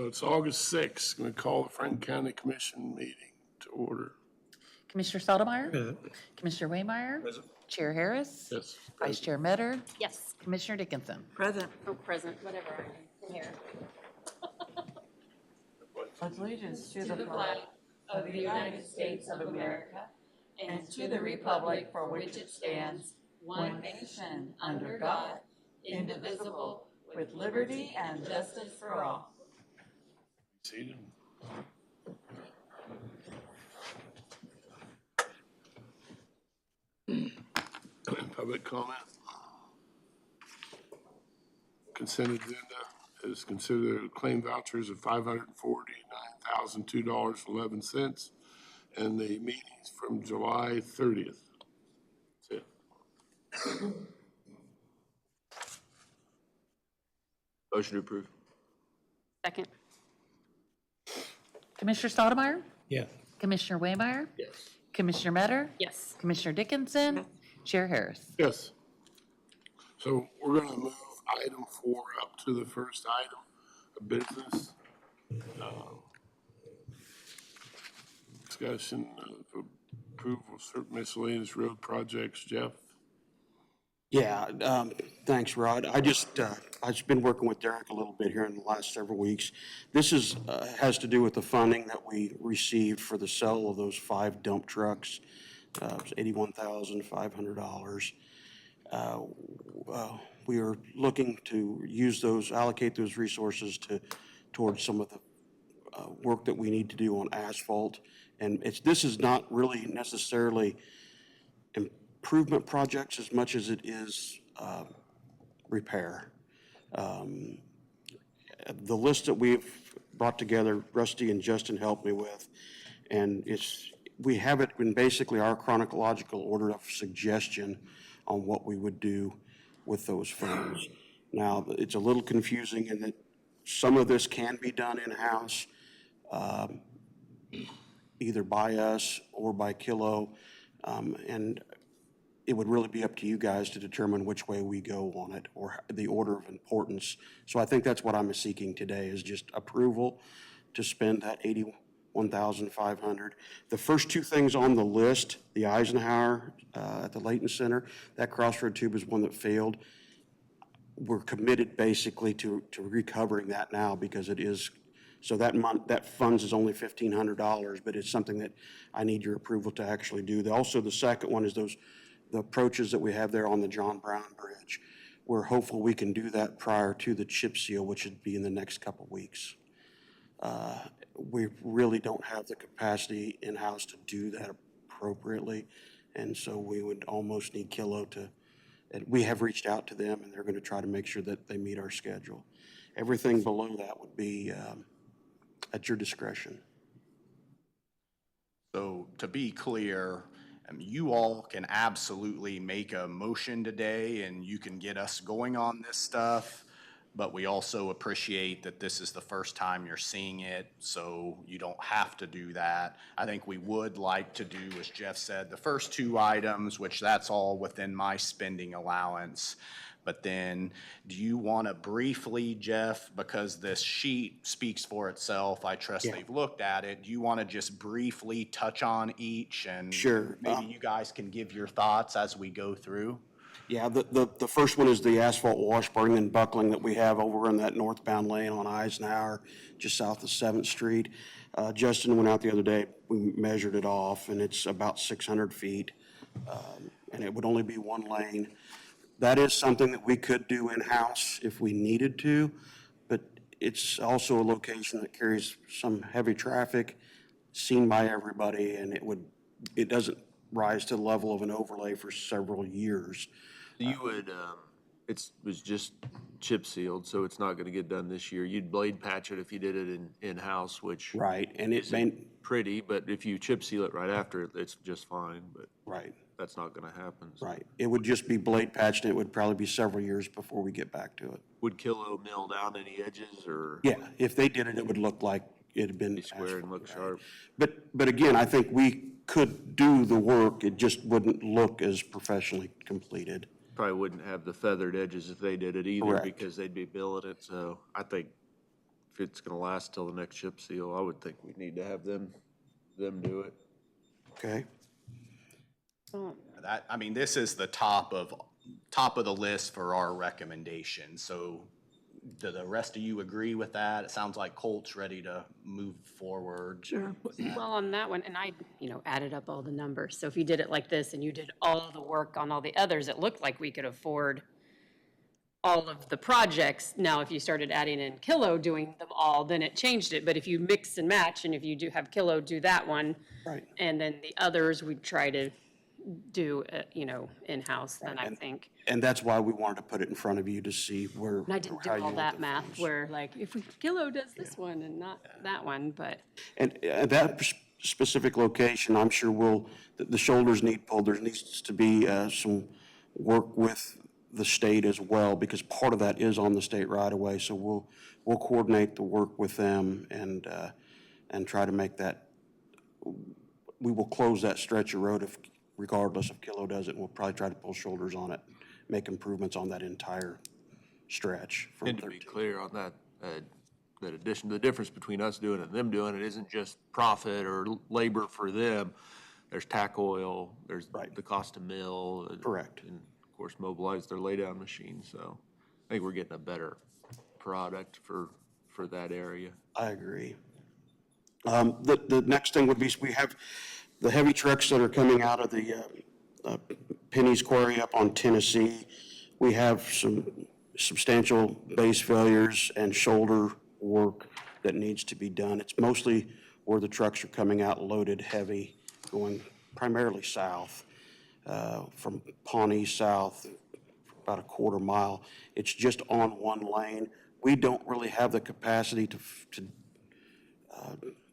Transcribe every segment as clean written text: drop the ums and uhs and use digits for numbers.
So it's August 6th. Going to call the Franklin County Commission meeting to order. Commissioner Stottlemyre? Commissioner Waymeyer? Chair Harris? Yes. Vice Chair Metter? Yes. Commissioner Dickinson? Present. Oh, present, whatever I am. Here. Allegiance to To the flag of the United States of America and to the republic for which it stands, one nation, under God, indivisible, with liberty and justice for all. Seated. Public comment. Consent agenda is considered claim vouchers of $549,002.11, and the meetings from July 30th. That's it. Motion to approve. Second. Commissioner Stottlemyre? Yes. Commissioner Waymeyer? Yes. Commissioner Metter? Yes. Commissioner Dickinson? Chair Harris? Yes. So we're going to move item 4 up to the first item of business. Discussion of approval of certain miscellaneous road projects. Jeff? Yeah, thanks, Rod. I've been working with Derek a little bit here in the last several weeks. This has to do with the funding that we received for the sale of those 5 dump trucks. It was $81,500. We are looking to use those, allocate those resources towards some of the work that we need to do on asphalt. And this is not really necessarily improvement projects as much as it is repair. The list that we've brought together, Rusty and Justin helped me with, and we have it in basically our chronological order of suggestion on what we would do with those funds. Now, it's a little confusing in that some of this can be done in-house, either by us or by Kilo, and it would really be up to you guys to determine which way we go on it or the order of importance. So I think that's what I'm seeking today is just approval to spend that $81,500. The first 2 things on the list, the Eisenhower at the Layton Center, that crossroad tube is one that failed. We're committed basically to recovering that now because it is, so that funds is only $1,500, but it's something that I need your approval to actually do. Also, the second one is the approaches that we have there on the John Brown Bridge. We're hopeful we can do that prior to the chip seal, which would be in the next couple weeks. We really don't have the capacity in-house to do that appropriately, and so we would almost need Kilo to, and we have reached out to them, and they're going to try to make sure that they meet our schedule. Everything below that would be at your discretion. So to be clear, you all can absolutely make a motion today and you can get us going on this stuff, but we also appreciate that this is the first time you're seeing it, so you don't have to do that. I think we would like to do, as Jeff said, the first 2 items, which that's all within my spending allowance. But then, do you want to briefly, Jeff, because this sheet speaks for itself, I trust they've looked at it, do you want to just briefly touch on each and Sure. maybe you guys can give your thoughts as we go through? Yeah, the first one is the asphalt washboarding and buckling that we have over in that northbound lane on Eisenhower, just south of 7th Street. Justin went out the other day, we measured it off, and it's about 600 feet, and it would only be 1 lane. That is something that we could do in-house if we needed to, but it's also a location that carries some heavy traffic, seen by everybody, and it doesn't rise to the level of an overlay for several years. You would, it was just chip sealed, so it's not gonna get done this year. You'd blade patch it if you did it in-house, which Right, and it may, pretty, but if you chip seal it right after, it's just fine, but right, that's not gonna happen. So. right. It would just be blade patched, and it would probably be several years before we get back to it. Would Kilo mill down any edges or? Yeah, if they did it, it would look like it had been Be square and look sharp. But again, I think we could do the work, it just wouldn't look as professionally completed. Probably wouldn't have the feathered edges if they did it either Correct. because they'd be billing it, so I think if it's gonna last till the next chip seal, I would think we need to have them do it. Okay? That, I mean, this is the top of the list for our recommendation. So do the rest of you agree with that? It sounds like Colt's ready to move forward. Sure. Well, on that one, and I, added up all the numbers. So if you did it like this and you did all the work on all the others, it looked like we could afford all of the projects. Now, if you started adding in Kilo doing them all, then it changed it. But if you mix and match, and if you do have Kilo do that one, Right. and then the others, we'd try to do, in-house, then I think. And that's why we wanted to put it in front of you to see where. And I didn't do how you all want that the math funds. where like, if Kilo does this one and not that one, but. And that specific location, I'm sure the shoulders need pulled. There needs to be some work with the state as well, because part of that is on the state right of way. So we'll coordinate the work with them and try to make that, we will close that stretch of road regardless if Kilo does it, and we'll probably try to pull shoulders on it, make improvements on that entire stretch from And to be 13. clear on that, that addition, the difference between us doing it and them doing it isn't just profit or labor for them. There's tack oil, there's Right. the cost of mill. Correct. And of course, mobilize their laydown machine, so I think we're getting a better product for that area. I agree. The next thing would be, we have the heavy trucks that are coming out of the Penny's Quarry up on Tennessee. We have some substantial base failures and shoulder work that needs to be done. It's mostly where the trucks are coming out loaded heavy, going primarily south, from Pawnee south, about a quarter mile. It's just on one lane. We don't really have the capacity to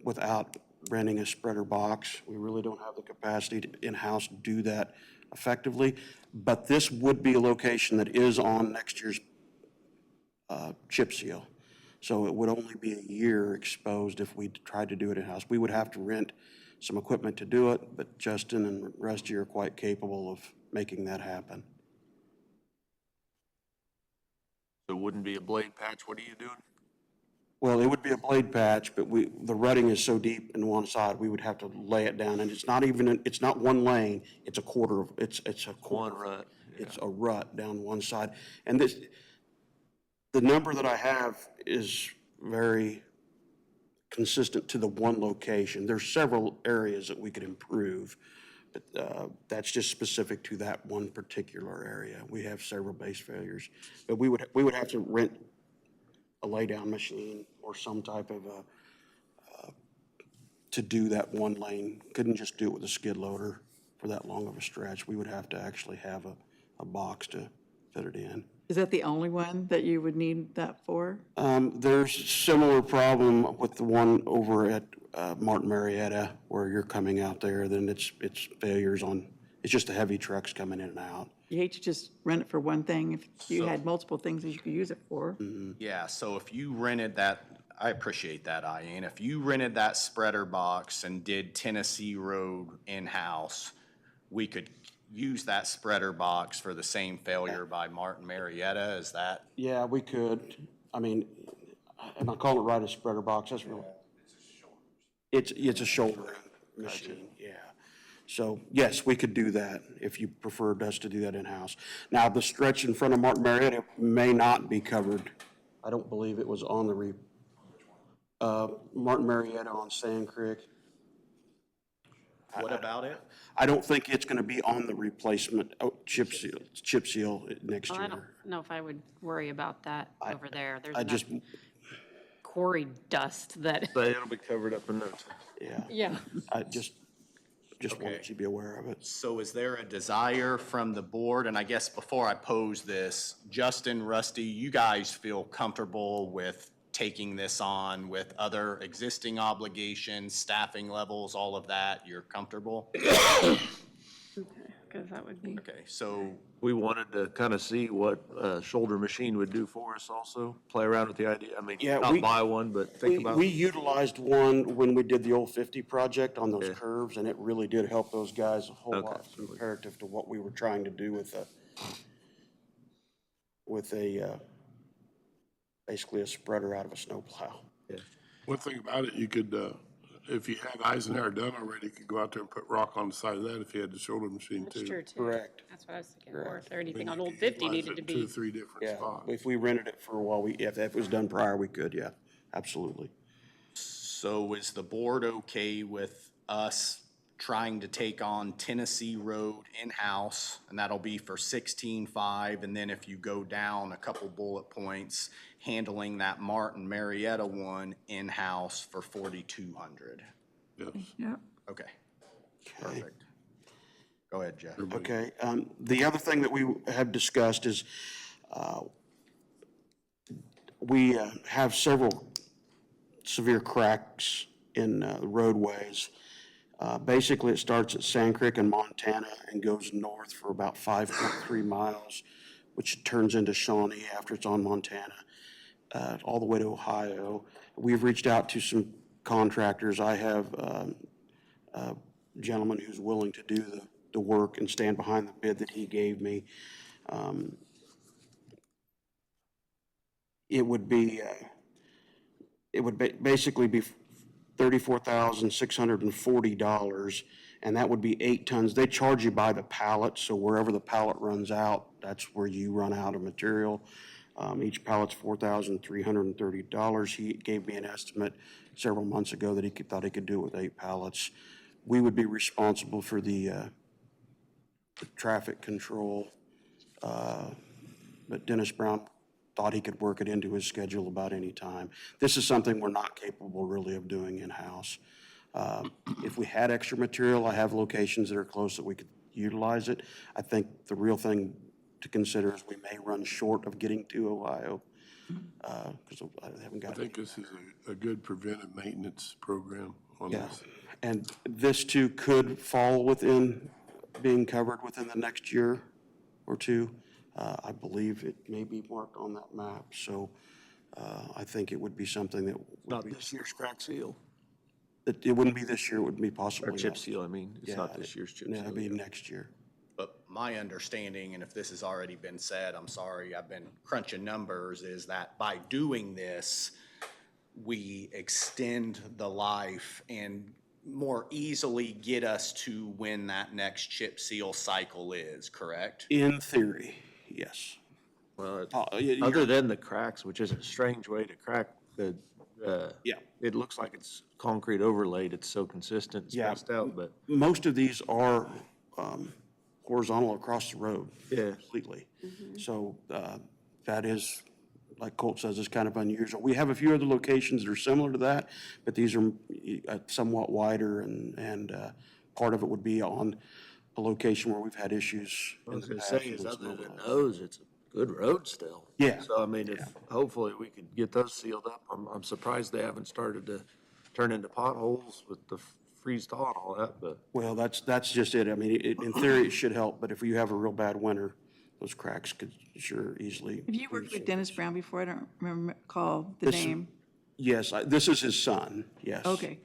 without renting a spreader box. We really don't have the capacity to in-house do that effectively. But this would be a location that is on next year's chip seal. So it would only be a year exposed if we tried to do it in-house. We would have to rent some equipment to do it, but Justin and Rusty are quite capable of making that happen. So it wouldn't be a blade patch, what are you doing? Well, it would be a blade patch, but the rutting is so deep in one side, we would have to lay it down, and it's not even, it's not one lane, it's a quarter of, it's a quarter. One rut, It's a rut down one side. And the number that I have is very consistent to the one location. There's several areas that we could improve, but that's just specific to that one particular area. We have several base failures, but we would have to rent a laydown machine or some type of to do that one lane. Couldn't just do it with a skid loader for that long of a stretch. We would have to actually have a box to fit it in. Is that the only one that you would need that for? There's a similar problem with the one over at Martin Marietta where you're coming out there, then it's failures on, it's just the heavy trucks coming in and out. You hate to just rent it for one thing if you So- had multiple things that you could use it for. Yeah, so if you rented that, I appreciate that, Ian. If you rented that spreader box and did Tennessee Road in-house, we could use that spreader box for the same failure by Martin Marietta, is that? Yeah, we could. I mean, and I call it right a spreader box, that's really. It's a shoulder machine, yeah. So, yes, we could do that if you preferred us to do that in-house. Now, the stretch in front of Martin Marietta may not be covered. I don't believe it was on the Martin Marietta on Sand Creek. What about it? I don't think it's gonna be on the replacement, chip seal next Well, I don't year. know if I would worry about that over there. There's I just, enough quarry dust that, But it'll be covered up in no time. yeah, yeah. I just wanted you to be aware of it. So is there a desire from the board, and I guess before I pose this, Justin, Rusty, you guys feel comfortable with taking this on with other existing obligations, staffing levels, all of that? You're comfortable? Because that would be. Okay, so We wanted to kind of see what a shoulder machine would do for us also, play around with the idea. I mean, Yeah, not buy one, but think about. We utilized one when we did the old 50 project on those curves, and it really did help those guys a whole lot comparative to what we were trying to do with basically a spreader out of a snowplow. One thing about it, you could, if you had Eisenhower done already, you could go out there and put rock on the side of that if you had the shoulder machine too. That's true, too. Correct. That's what I was thinking, or if I mean, anything on you Old could 50 utilize needed it to in 2 or be. 3 different Yeah, spots. if we rented it for a while, if it was done prior, we could, yeah, absolutely. So is the board okay with us trying to take on Tennessee Road in-house? And that'll be for 16.5, and then if you go down a couple bullet points, handling that Martin Marietta one in-house for 4,200. Yes. Yeah. Okay, perfect. Go ahead, Jeff. Okay, the other thing that we have discussed is, we have several severe cracks in roadways. Basically, it starts at Sand Creek in Montana and goes north for about 5.3 miles, which turns into Shawnee after it's on Montana, all the way to Ohio. We've reached out to some contractors. I have a gentleman who's willing to do the work and stand behind the bid that he gave me. It would basically be $34,640, and that would be 8 tons. They charge you by the pallet, so wherever the pallet runs out, that's where you run out of material. Each pallet's $4,330. He gave me an estimate several months ago that thought he could do it with 8 pallets. We would be responsible for the traffic control, but Dennis Brown thought he could work it into his schedule about any time. This is something we're not capable really of doing in-house. If we had extra material, I have locations that are close that we could utilize it. I think the real thing to consider is we may run short of getting to Ohio, because I haven't I got. think this is a good preventive maintenance program on Yeah, this. and this too could fall within being covered within the next year or two. I believe it may be marked on that map, so I think it would be something that. Not this year's crack seal, It wouldn't be this year, it would be possibly or chip next. seal, I mean. It's Yeah, not this year's chip No, seal. it'd be next year. But my understanding, and if this has already been said, I'm sorry, I've been crunching numbers, is that by doing this, we extend the life and more easily get us to when that next chip seal cycle is, correct? In theory, yes. Well, You're- other than the cracks, which is a strange way to crack the, Yeah. it looks like it's concrete overlaid. It's so consistent, Yeah. spaced out, but Most of these are horizontal across the road. Yeah. Completely. So that is, like Colt says, is kind of unusual. We have a few other locations that are similar to that, but these are somewhat wider, and part of it would be on a location where we've had issues I in was the gonna past. say is with other than snowplows. those, it's a good road still. Yeah. So I mean, if, hopefully we could get those sealed up. I'm surprised they haven't started to turn into potholes with the freeze thaw and all that, but Well, that's just it. I mean, in theory, it should help, but if you have a real bad winter, those cracks could sure easily. Have you worked with Dennis Brown before? I don't recall the This- name. Yes, this is his son, yes. Okay.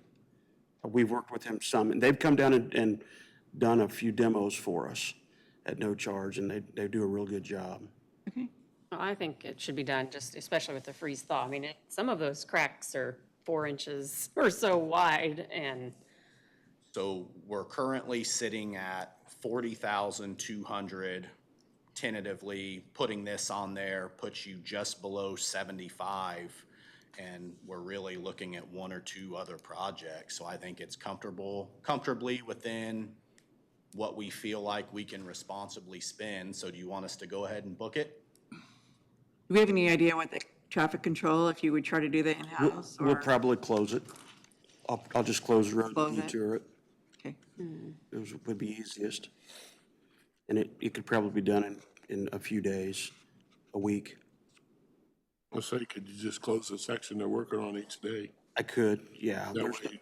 We've worked with him some, and they've come down and done a few demos for us at no charge, and they do a real good job. Okay. Well, I think it should be done, just especially with the freeze thaw. I mean, some of those cracks are 4 inches or so wide, and So we're currently sitting at 40,200 tentatively. Putting this on there puts you just below 75. And we're really looking at 1 or 2 other projects. So I think it's comfortably within what we feel like we can responsibly spend. So do you want us to go ahead and book it? Do we have any idea what the traffic control, if you would try to do that in-house? We'll or- probably close it. I'll just close the road Close and it? detour it. Okay. It would be easiest. And it could probably be done in a few days, a week. Let's say, could you just close the section they're working on each day? I could, yeah. That There's- way,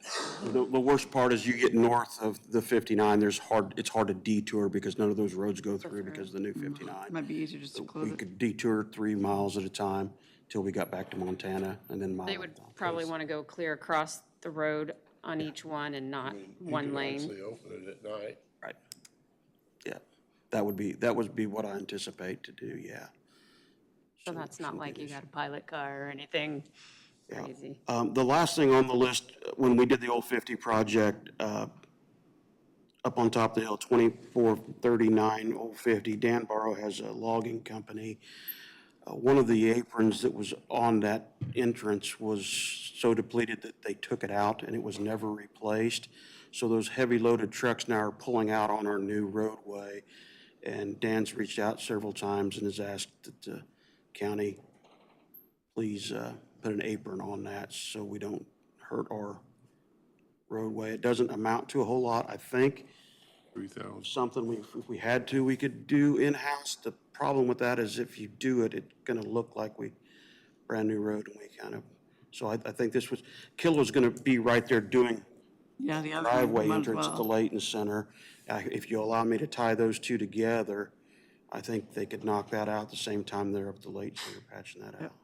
The worst part is you get north of the 59, it's hard to detour because none of those roads go through because of the new 59. It might be easier just to close We it. could detour 3 miles at a time till we got back to Montana, and then mile. they would probably want to go clear across the road on each one and not you one could lane. honestly open it at night. Right. Yeah, that would be what I anticipate to do, yeah. So that's not like you got a pilot car or anything crazy. The last thing on the list, when we did the Old 50 project, up on top of the hill, 2439 Old 50, Dan Barrow has a logging company. One of the aprons that was on that entrance was so depleted that they took it out and it was never replaced. So those heavy loaded trucks now are pulling out on our new roadway. And Dan's reached out several times and has asked that the county please put an apron on that so we don't hurt our roadway. It doesn't amount to a whole lot, I think. 3,000. Something if we had to, we could do in-house. The problem with that is if you do it, it's gonna look like we brand new road and we kind of, so I think this was, Killa's gonna be right there doing Yeah, the other one driveway might as entrance at the well. Layton Center. If you allow me to tie those two together, I think they could knock that out at the same time they're up at the Layton Center patching that out.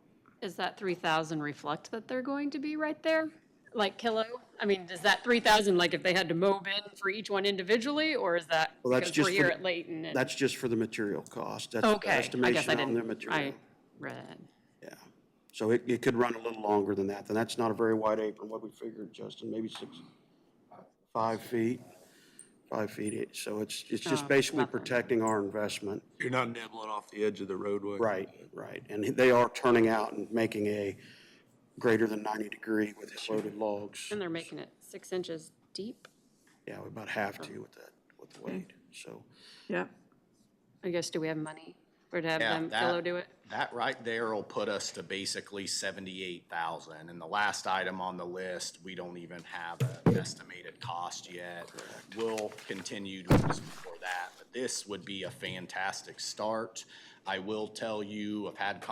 Does that 3,000 reflect that they're going to be right there? Like Kilo? I mean, does that 3,000, like if they had to mow in for each one individually, or is that Well, that's because we're just for here the- at Layton? And- That's just for the material cost. That's the Okay, I guess estimation I on their didn't, material. I read. Yeah, so it could run a little longer than that, then that's not a very wide apron, what we figured, Justin, maybe 5 feet, 5 feet, so it's just Oh, basically nothing. protecting our investment. You're not nibbling off the edge of the roadway. Right, and they are turning out and making a greater than 90 degree with loaded logs. And they're making it 6 inches deep. Yeah, we about have to with the weight, so. Yeah, I guess, do we have money for to have Yeah, them, that- Kilo do it? That right there will put us to basically 78,000. And the last item on the list, we don't even have an estimated cost yet. We'll continue to use for that, but this would be a fantastic start. I will tell you, I've had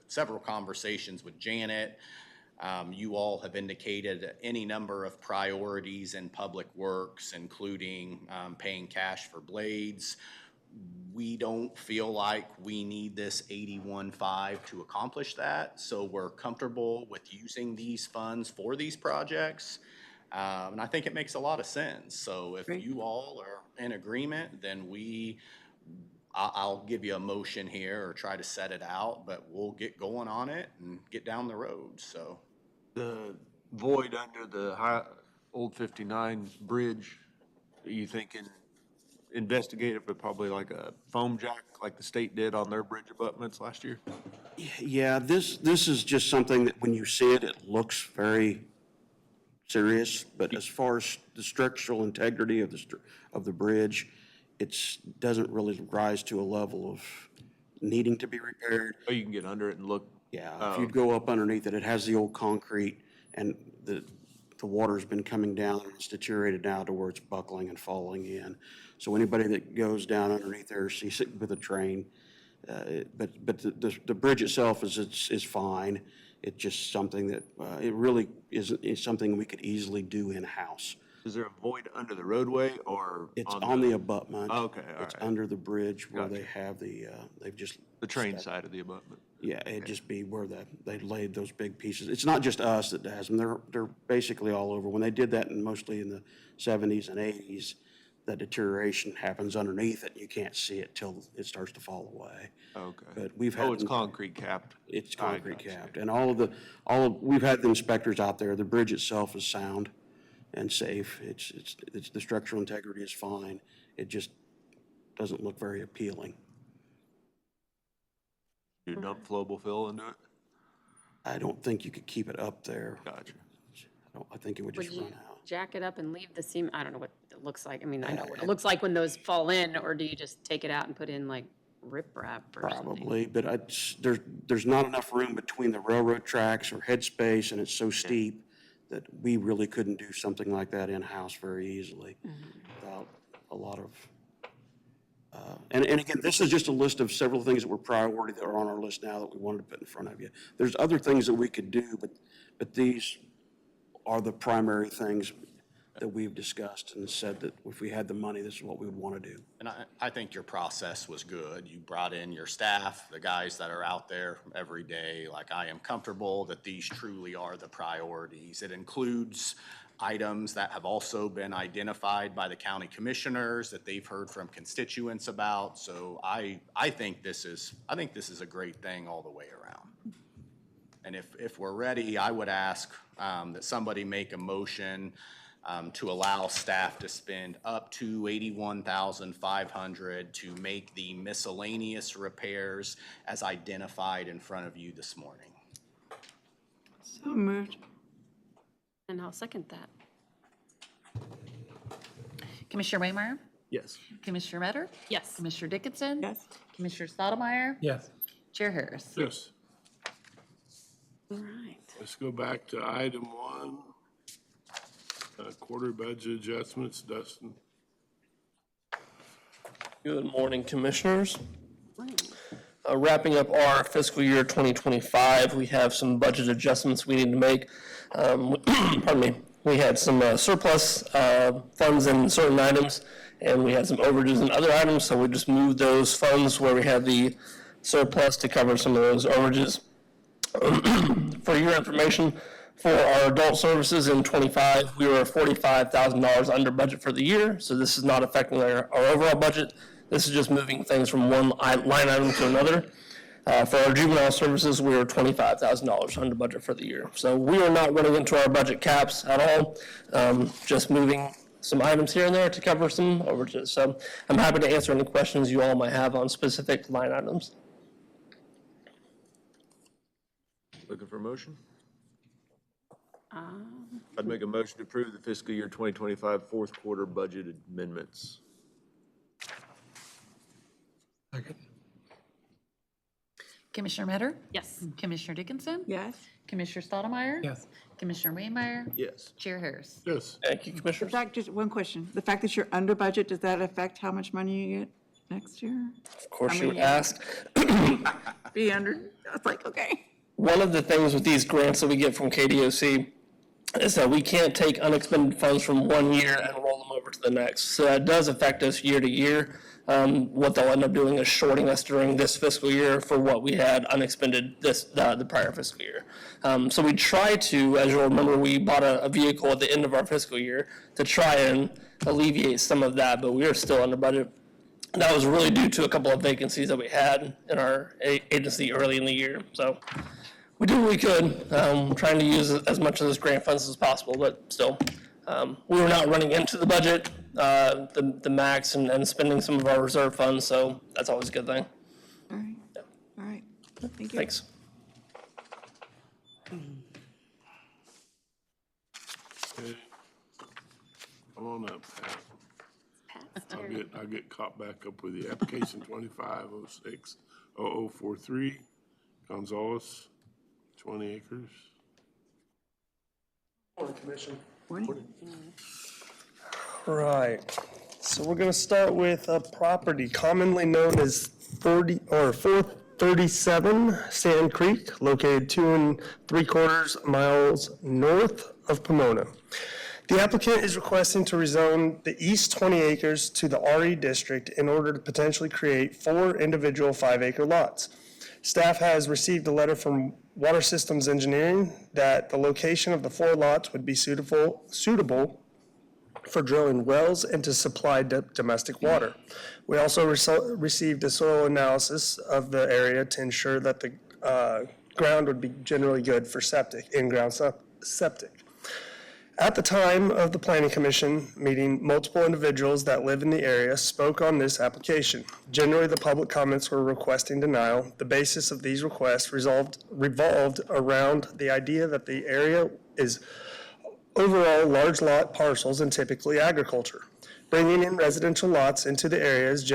several conversations with Janet. You all have indicated any number of priorities in public works, including paying cash for blades. We don't feel like we need this 81.5 to accomplish that, so we're comfortable with using these funds for these projects. And I think it makes a lot of sense. So if Great. you all are in agreement, then I'll give you a motion here or try to set it out, but we'll get going on it and get down the road, so. The void under the old 59 bridge, are you thinking investigate it, but probably like a foam jack, like the state did on their bridge abutments last year? Yeah, this is just something that when you see it, it looks very serious, but as far as the structural integrity of the bridge, it doesn't really rise to a level of needing to be repaired. Oh, you can get under it and look. Yeah, if you'd go up underneath it, it has the old concrete and the water's been coming down and it's deteriorated now to where it's buckling and falling in. So anybody that goes down underneath there sees it with a train. But the bridge itself is fine. It's just something that, it really is something we could easily do in-house. Is there a void under the roadway or? It's on the abutment. Okay, all It's right. under the bridge where they Gotcha. have they've just. The train side of the abutment? Yeah, it'd just be where they laid those big pieces. It's not just us that has them. They're basically all over. When they did that, and mostly in the 70s and 80s, that deterioration happens underneath it. You can't see it till it starts to fall away. Okay. But we've had. Oh, it's concrete capped? It's I concrete gotcha. capped. And we've had the inspectors out there. The bridge itself is sound and safe. It's the structural integrity is fine. It just doesn't look very appealing. You dump flowable fill into it? I don't think you could keep it up there. Gotcha. I think it would Would just you run out. jack it up and leave the seam? I don't know what it looks like. I mean, I know what it looks like when those fall in, or do you just take it out and put in like riprap or something? Probably, but there's not enough room between the railroad tracks or headspace, and it's so steep that we really couldn't do something like that in-house very easily without a lot of, and again, this is just a list of several things that were priority that are on our list now that we wanted to put in front of you. There's other things that we could do, but these are the primary things that we've discussed and said that if we had the money, this is what we would want to do. And I think your process was good. You brought in your staff, the guys that are out there every day. Like, I am comfortable that these truly are the priorities. It includes items that have also been identified by the county commissioners that they've heard from constituents about. So I think this is a great thing all the way around. And if we're ready, I would ask that somebody make a motion to allow staff to spend up to $81,500 to make the miscellaneous repairs as identified in front of you this morning. So moved. And I'll second that. Commissioner Waymire? Yes. Commissioner Metter? Yes. Commissioner Dickinson? Yes. Commissioner Stottlemyre? Yes. Chair Harris? Yes. All right. Let's go back to item 1. Quarter budget adjustments, Dustin. Good morning, Commissioners. Wrapping up our fiscal year 2025, we have some budget adjustments we need to make. Pardon me. We had some surplus funds in certain items, and we had some overages in other items, so we just moved those funds where we had the surplus to cover some of those overages. For your information, for our adult services in '25, we were $45,000 under budget for the year, so this is not affecting our overall budget. This is just moving things from one line item to another. For our juvenile services, we were $25,000 under budget for the year. So we are not running into our budget caps at all, just moving some items here and there to cover some overages. So I'm happy to answer any questions you all might have on specific line items. Looking for a motion? I'd make a motion to approve the fiscal year 2025 fourth quarter budget amendments. Second. Commissioner Metter? Yes. Commissioner Dickinson? Yes. Commissioner Stottlemyre? Yes. Commissioner Waymire? Yes. Chair Harris? Yes. Thank you, The Commissioners. fact, just one question. The fact that you're under budget, does that affect how much money you get next year? Of course, you mean, asked. Be under, I was like, okay. One of the things with these grants that we get from KDOC is that we can't take unexpended funds from one year and roll them over to the next. So that does affect us year to year. What they'll end up doing is shorting us during this fiscal year for what we had unexpended the prior fiscal year. So we try to, as you'll remember, we bought a vehicle at the end of our fiscal year to try and alleviate some of that, but we are still under budget. That was really due to a couple of vacancies that we had in our agency early in the year. So we did what we could, trying to use as much of those grant funds as possible, but still, we were not running into the budget, the max, and spending some of our reserve funds, so that's always a good thing. All right. All right. Thank you. Thanks. Okay. Come on up, Pat. I'll get caught back up with you. Application 2506-0043, Gonzalez, 20 acres. Morning, Commission. Morning. Right, so we're gonna start with a property commonly known as 437 Sand Creek, located 2 3/4 miles north of Pomona. The applicant is requesting to rezone the east 20 acres to the RE district in order to potentially create 4 individual 5-acre lots. Staff has received a letter from Water Systems Engineering that the location of the 4 lots would be suitable for drilling wells and to supply domestic water. We also received a soil analysis of the area to ensure that the ground would be generally good for septic, in-ground septic. At the time of the Planning Commission meeting, multiple individuals that live in the area spoke on this application. Generally, the public comments were requesting denial. The basis of these requests revolved around the idea that the area is overall large lot parcels and typically agriculture. Bringing in residential lots into the area is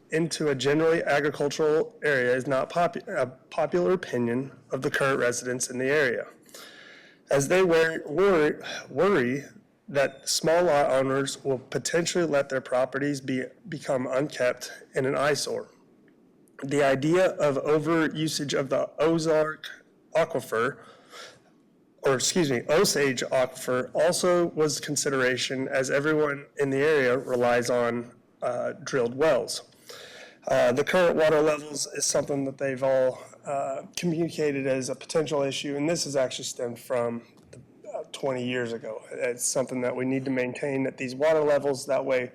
into a generally agricultural area is not a popular opinion of the current residents in the area, as they worry that small lot owners will potentially let their properties become unkept in an eyesore. The idea of overusage of the Osage aquifer also was consideration, as everyone in the area relies on drilled wells. The current water levels is something that they've all communicated as a potential issue, and this has actually stemmed from 20 years ago. It's something that we need to maintain at these water levels. That way,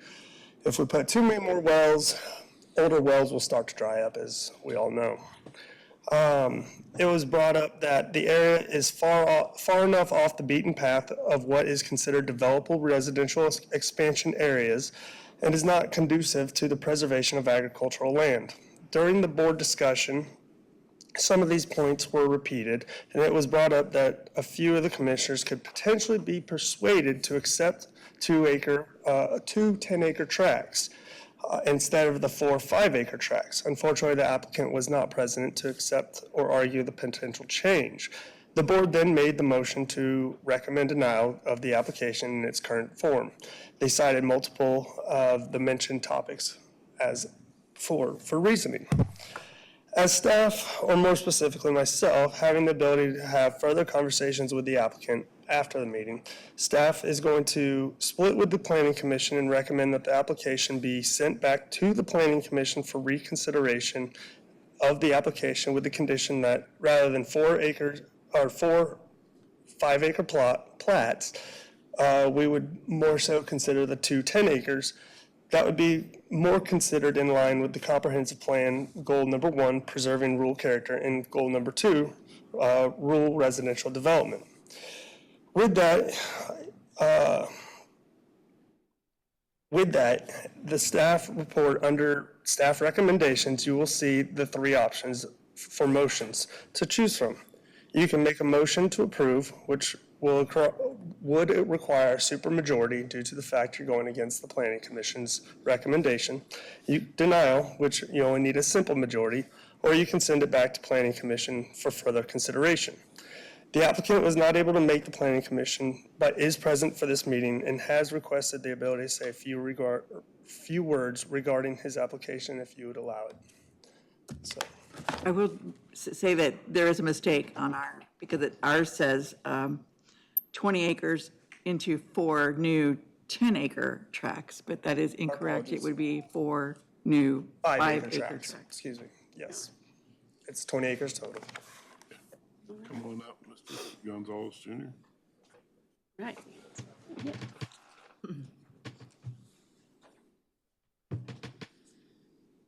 if we put too many more wells, older wells will start to dry up, as we all know. It was brought up that the area is far enough off the beaten path of what is considered developable residential expansion areas and is not conducive to the preservation of agricultural land. During the board discussion, some of these points were repeated, and it was brought up that a few of the commissioners could potentially be persuaded to accept two 10-acre tracts instead of the 4 5-acre tracts. Unfortunately, the applicant was not present to accept or argue the potential change. The board then made the motion to recommend denial of the application in its current form. They cited multiple of the mentioned topics as for reasoning. As staff, or more specifically myself, having the ability to have further conversations with the applicant after the meeting, staff is going to split with the Planning Commission and recommend that the application be sent back to the Planning Commission for reconsideration of the application with the condition that rather than 4 5-acre plats, we would more so consider the 2 10 acres. That would be more considered in line with the comprehensive plan goal number 1, preserving rural character, and goal number 2, rural residential development. With that, the staff report under staff recommendations, you will see the 3 options for motions to choose from. You can make a motion to approve, which would require a supermajority due to the fact you're going against the Planning Commission's recommendation. Denial, which you only need a simple majority, or you can send it back to Planning Commission for further consideration. The applicant was not able to make the Planning Commission, but is present for this meeting and has requested the ability to say a few words regarding his application if you would allow it. So. I will say that there is a mistake on because ours says 20 acres into 4 new 10-acre tracts, but that is incorrect. It would be 4 new 5-acre tracts. Excuse me, yes. It's 20 acres total. Come on up, Mr. Gonzalez Jr. Right.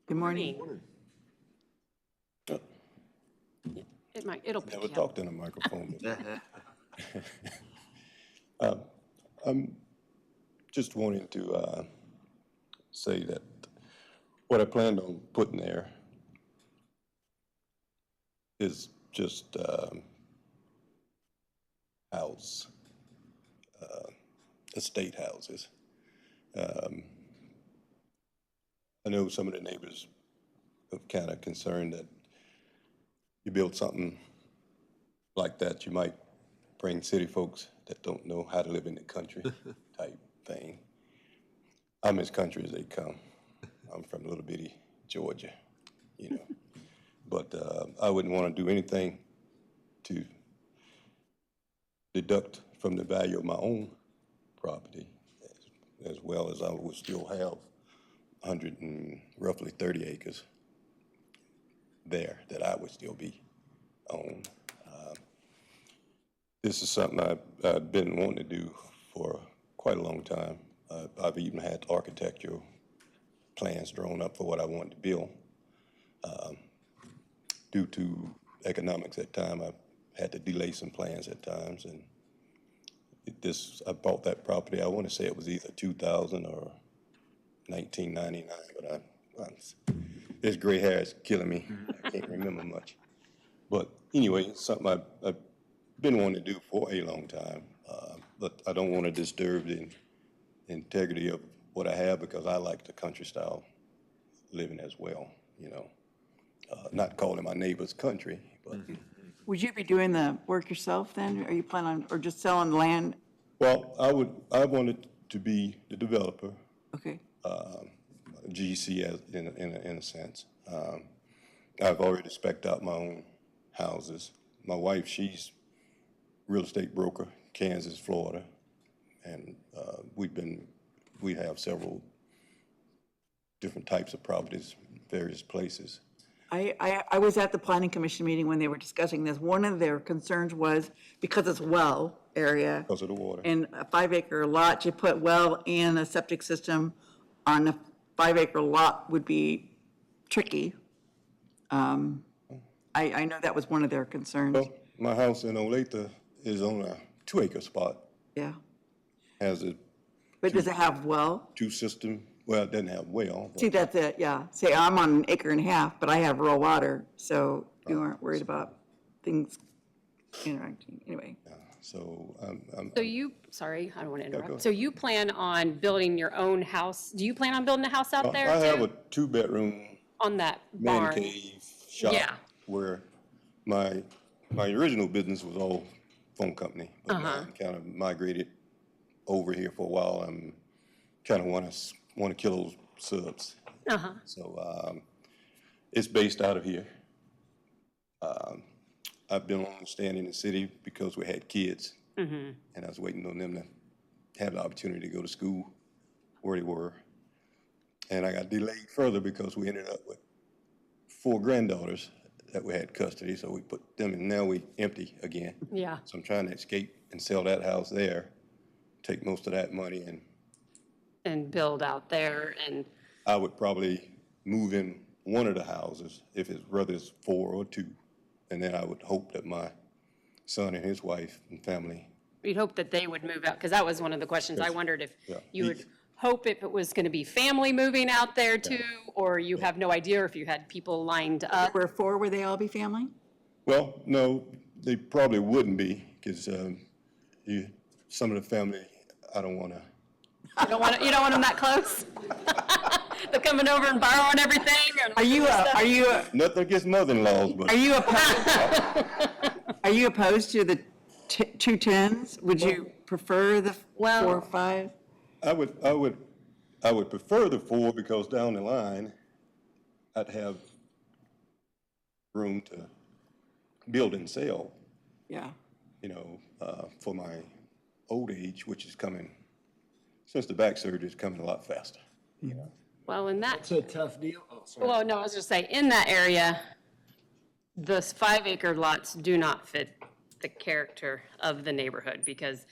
Good morning. It'll pick Never you up. talked in a microphone before. I'm just wanting to say that what I planned on putting there is just estate houses. I know some of the neighbors are kind of concerned that you build something like that, you might bring city folks that don't know how to live in the country type thing. I'm as country as they come. I'm from little bitty Georgia, you know. But I wouldn't want to do anything to deduct from the value of my own property, as well as I would still have roughly 30 acres there that I would still be on. This is something I've been wanting to do for quite a long time. I've even had architectural plans drawn up for what I wanted to build. Due to economics at time, I had to delay some plans at times, and I bought that property, I want to say it was either 2000 or 1999, but this gray hair is killing me. I can't remember much. But anyway, it's something I've been wanting to do for a long time, but I don't want to disturb the integrity of what I have because I like the country style living as well, you know. Not calling my neighbors country, but. Would you be doing the work yourself then? Are you planning on, or just selling land? Well, I wanted to be the developer. Okay. GC in a sense. I've already spec'd out my own houses. My wife, she's real estate broker, Kansas, Florida, and we have several different types of properties, various places. I was at the Planning Commission meeting when they were discussing this. One of their concerns was because it's well area. Because of the water. And a 5-acre lot, to put well and a septic system on a 5-acre lot would be tricky. I know that was one of their concerns. Well, my house in Olathe is on a 2-acre spot, Yeah. has a But does it have well? 2-system, well, it doesn't have well, See, but that's it, yeah. Say, I'm on an acre and a half, but I have rural water, so you aren't worried about things interacting, anyway. so So you, sorry, I don't want to go interrupt. ahead. So you plan on building your own house? Do you plan on building a house out there I have a too? 2-bedroom On that man barn? cave shop Yeah. where my original business was all phone company, but now I'm kind of migrated over here for a while. I'm kind of want to kill those subs. Uh-huh. So it's based out of here. I've been on stand in the city because we had kids, and I was waiting on them to have the opportunity to go to school where they were. And I got delayed further because we ended up with 4 granddaughters that we had custody, so we put them in. Now we empty again. Yeah. So I'm trying to escape and sell that house there, take most of that money, and And build out there and, I would probably move in one of the houses if it's whether it's 4 or 2. And then I would hope that my son and his wife and family, you'd hope that they would move out, because that was one of the questions. I wondered if Yeah. you would hope if it was going to be family moving out there too, or you have no idea, or if you had people lined up. Where 4, would they all be family? well, no, they probably wouldn't be, because some of the family, I don't want to. You don't want them that close? They're coming over and borrowing everything and. Nothing against mother-in-laws, but Are you opposed to the 2 10s? Would you prefer the 4 or 5? I would prefer the 4 because down the line, I'd have room to build and sell, Yeah. for my old age, which is coming, since the back surgery is coming a lot faster. Well, in that, It's a tough deal. Oh, sorry. well, no, I was just saying, in that area, the 5-acre lots do not fit the character of the neighborhood, because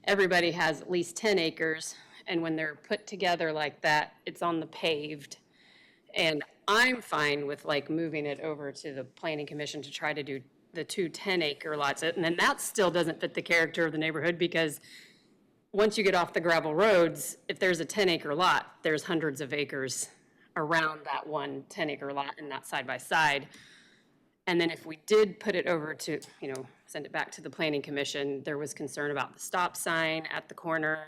everybody has at least 10 acres, and when they're put together like that, it's on the paved. And I'm fine with like moving it over to the planning commission to try to do the 2 10-acre lots. And then that still doesn't fit the character of the neighborhood, because once you get off the gravel roads, if there's a 10-acre lot, there's hundreds of acres around that one 10-acre lot and that side by side. And then if we did put it over to, send it back to the planning commission, there was concern about the stop sign at the corner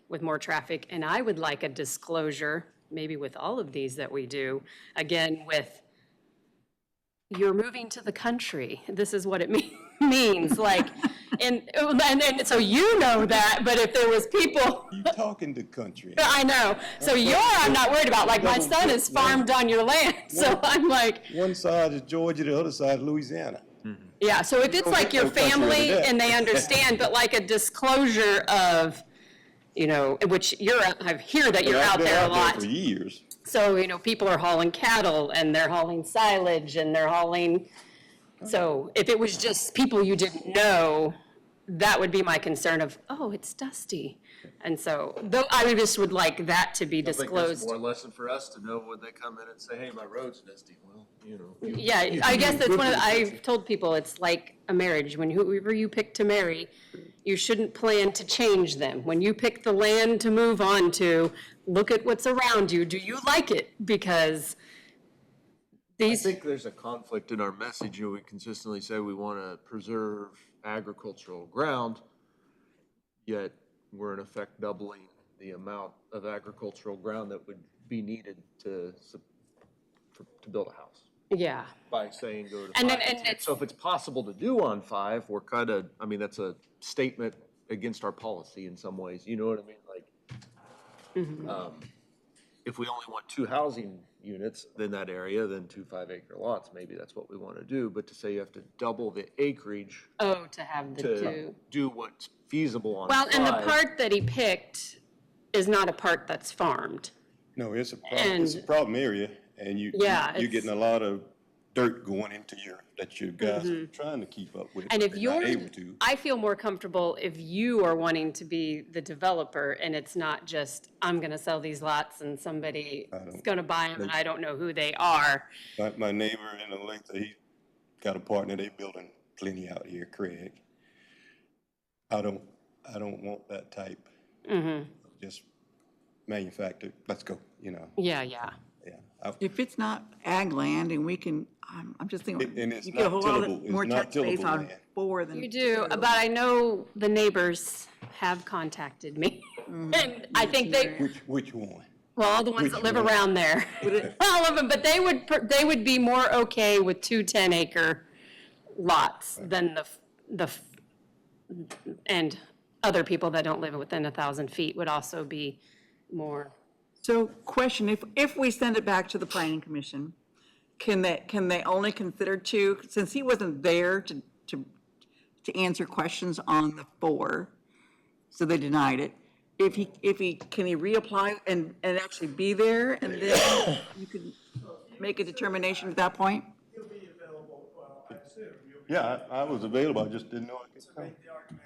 with more traffic. And I would like a disclosure, maybe with all of these that we do, again, with you're moving to the country. This is what it means, like, and so you know that, but if there was people. You talking to country. I know, so I'm not worried about, like, my son is farmed on your land, so I'm like, One side is Georgia, the other side is Louisiana. yeah, so if it's like your no country family under that. and they understand, but like a disclosure of, which I hear that you're out I've been there a lot. for years. So, people are hauling cattle and they're hauling silage and they're hauling, so if it was just people you didn't know, that would be my concern of, oh, it's dusty. And so, though, I would like that to be I think that's disclosed. more lesson for us to know when they come in and say, hey, my road's dusty. Well, Yeah, I guess that's I've told people, it's like a marriage. When whoever you pick to marry, you shouldn't plan to change them. When you pick the land to move on to, look at what's around you. Do you like it? Because I these, think there's a conflict in our message. We consistently say we want to preserve agricultural ground, yet we're in effect doubling the amount of agricultural ground that would be needed to build a house yeah. by saying go to And 5. then- and it's- So if it's possible to do on 5, we're kind of, that's a statement against our policy in some ways. You know what I mean? Like, if we only want 2 housing units in that area, then 2 5-acre lots, maybe that's what we want to do. But to say you have to double the acreage Oh, to have the to two. do what's feasible on Well, and the 5. part that he picked is not a part that's farmed. No, it's a problem area, and Yeah, you're it's- getting a lot of dirt going into that you guys are trying to keep up with. And if but not you're, able to. I feel more comfortable if you are wanting to be the developer and it's not just, I'm going to sell these lots and somebody is going to buy them and I don't know who they are. My neighbor in Olathe, he got a partner, they building plenty out here, Craig. I don't want that type. Just manufactured, let's go, you know, Yeah, yeah. yeah. If it's not ag land and we can, I'm just thinking, And it's you get a not whole lot tillable. It's more not tax space tillable on land. 4 than. You do, but I know the neighbors have contacted me. And I think they, Which one? well, all the ones that live one? around there, all of them, but they would be more okay with 2 10-acre lots than and other people that don't live within 1,000 feet would also be more. So question, if we send it back to the planning commission, can they only consider 2, since he wasn't there to answer questions on the 4, so they denied it. Can he reapply and actually be there, and then you could make a determination at that point? He'll be available, well, I assume. Yeah, I was available, I just didn't know I could come. Make the argument,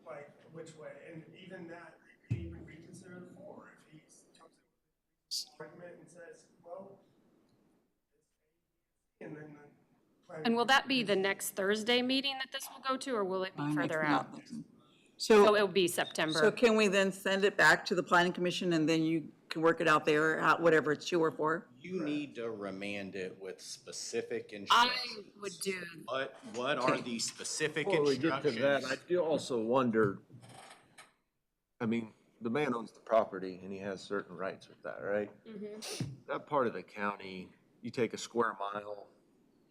like, which way, and even that, he can even reconsider the 4, if he comes in with an argument and says, well, and then the planning. And will that be the next Thursday meeting that this will go to, or will it be further Next out? month. So So, it'll be so September. can we then send it back to the planning commission, and then you can work it out there, whatever it's 2 or 4? You need to remand it with specific I instructions. would do, What are the specific Before we get to that, instructions? I do also wonder, I mean, the man owns the property and he has certain rights with that, right? That part of the county, you take a square mile,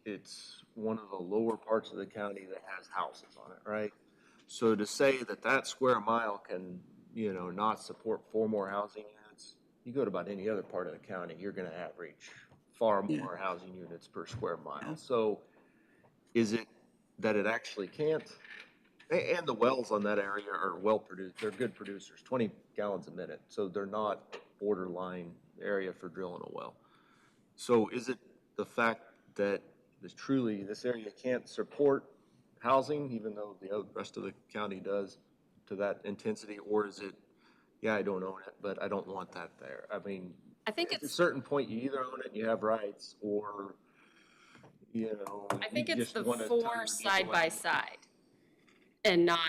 it's one of the lower parts of the county that has houses on it, right? So to say that that square mile can, you know, not support 4 more housing units, you go to about any other part of the county, you're gonna average far more housing units per square mile. So is it that it actually can't? And the wells on that area are well produced, they're good producers, 20 gallons a minute, so they're not borderline area for drilling a well. So is it the fact that this area can't support housing, even though the rest of the county does, to that intensity? Or is it, yeah, I don't own it, but I don't want that there? I mean, I think at a it's, certain point, you either own it and you have rights, or, you know. I think you it's just the wanna tell 4 your side people by what- side and not,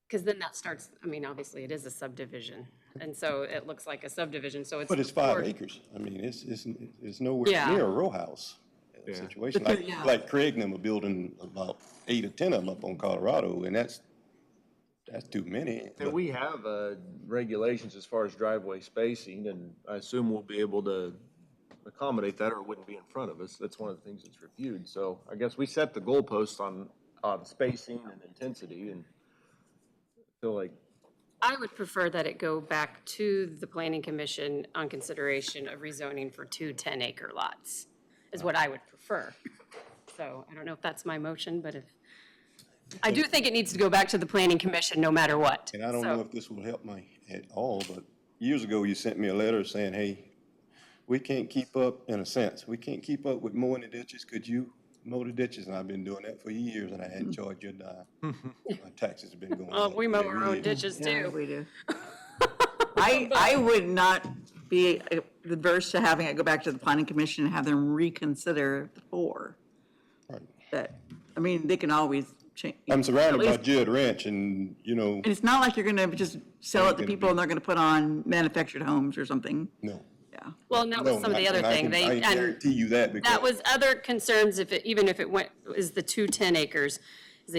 because then that starts, I mean, obviously it is a subdivision. And so it looks like a subdivision, so it's. But it's the 5 4 acres. I mean, it's nowhere Yeah. near a row house situation. Like Craig and them are building about 8 or 10 of them up on Colorado, and that's too many. And we have regulations as far as driveway spacing, and I assume we'll be able to accommodate that, or it wouldn't be in front of us. That's one of the things that's reviewed. So I guess we set the goalposts on spacing and intensity, and I feel like, I would prefer that it go back to the planning commission on consideration of rezoning for 2 10-acre lots, is what I would prefer. So I don't know if that's my motion, but I do think it needs to go back to the planning commission no matter what. And I don't So- know if this will help me at all, but years ago, you sent me a letter saying, hey, we can't keep up, in a sense, we can't keep up with mowing the ditches. Could you mow the ditches? And I've been doing that for years, and I hadn't charged you a dime. My taxes have been going Oh, up. we mow our every own year. ditches Yeah, too. we do. I would not be averse to having it go back to the planning commission and have them reconsider the 4. Right. That, I mean, they can always change. I'm surrounded by At least- Judd Ranch, and, you know, And it's not like you're gonna just sell it to people and they're gonna put on manufactured homes or something. no. Yeah. Well, and that was No, some of the other and I thing. can- They, I and guarantee you that, because. that was other concerns if it, even if it went, is the 2 10-acres. Is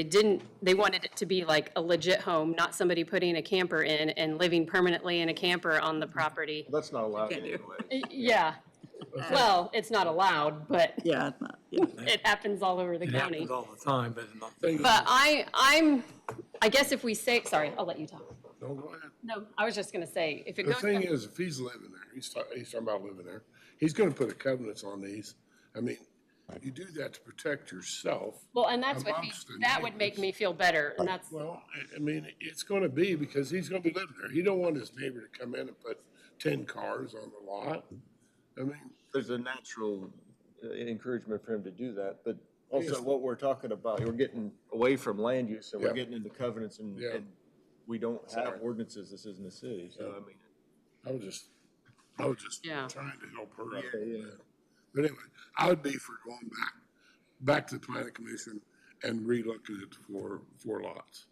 they wanted it to be like a legit home, not somebody putting a camper in and living permanently in a camper on the property. that's not allowed Can't do. anyway. Yeah. Well, it's not allowed, but Yeah, it's not, yeah. it happens all over the It county. happens all the time, but not. But I guess if we say, sorry, I'll let you talk. No, go ahead. No, I was just gonna say, if it The goes. thing is, if he's living there, he's talking about living there, he's gonna put a covenants on these. I mean, you do that to protect yourself. Well, and that's what, amongst the that would make neighbors. me feel better, and that's, Well, I mean, it's gonna be because he's gonna be living there. He don't want his neighbor to come in and put 10 cars on the lot. I mean, There's a natural encouragement for him to do that, but also Yes. what we're talking about, we're getting away from land use, and we're Yeah. getting into covenants, and Yeah. we don't have ordinances, this isn't a city, so I mean. I was just Yeah. trying to help her out. Yeah, yeah. But anyway, I would be for going back back to the planning commission and relook at it for 4 lots.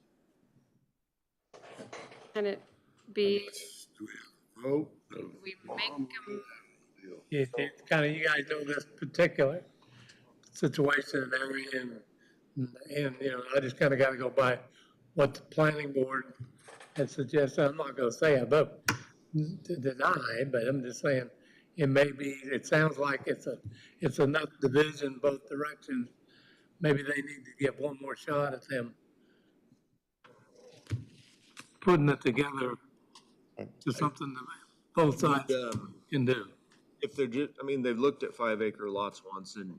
Can it be, Do we have a vote? we make them, It's kind of, you guys know this particular situation and area, and, you know, I just kind of got to go by what the planning board had suggested. I'm not going to say I vote to deny, but I'm just saying it may be, it sounds like it's enough division both directions. Maybe they need to give one more shot at them putting it together to something that both sides can do. If they're just, I mean, they've looked at 5-acre lots once and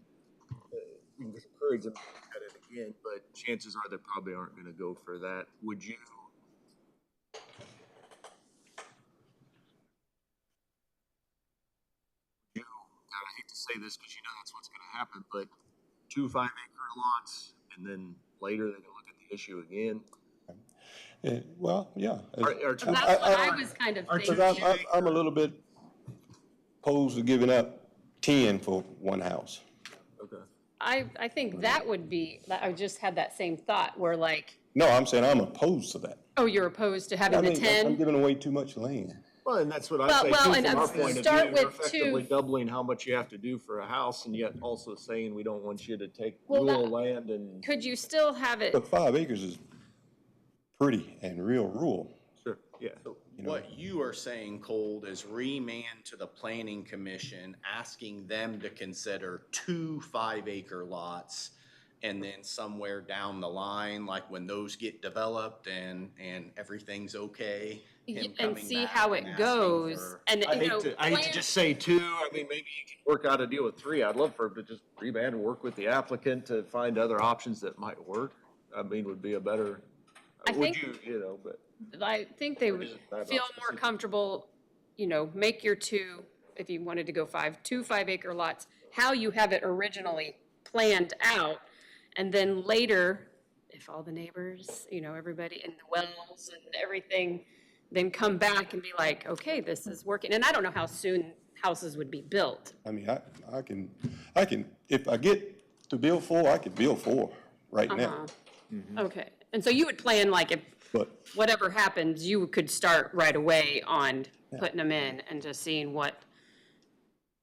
we can encourage them to look at it again, but chances are they probably aren't gonna go for that. Would you? I hate to say this because you know that's what's gonna happen, but 2 5-acre lots and then later they're gonna look at the issue again. Well, yeah. that's what I was kind of thinking. Because I'm a little bit opposed to giving up 10 for one house. Okay. I think that would be, I just had that same thought where like, No, I'm saying I'm opposed to that. oh, you're opposed to having I the mean, I'm 10? giving away too much land. Well, and that's what Well, I say well, too, and from our I'm- point of start view, with we're effectively two. doubling how much you have to do for a house, and yet also saying we don't want you to take Well, rural that- land and. Could you still have it, But 5 acres is pretty and real rural. Sure, yeah. What you are saying, Cold, is remand to the planning commission, asking them to consider 2 5-acre lots. And then somewhere down the line, like when those get developed and everything's okay. him and coming see back how and it asking goes? for- And, I you hate know, to, I hate to plan- just say 2, I mean, maybe you can work out a deal with 3, I'd love for him to just remand and work with the applicant to find other options that might work. I mean, would be a better, I would think- you know, but. I think they would is it about feel more specific? comfortable, you know, make your 2, if you wanted to go 2 5-acre lots, how you have it originally planned out. And then later, if all the neighbors, you know, everybody in the wells and everything, then come back and be like, okay, this is working. And I don't know how soon houses would be built. I mean, I can, if I get to build 4, I can build 4 right now. Okay. And so you would plan like if But whatever happens, you could start right away on putting them in and just seeing what,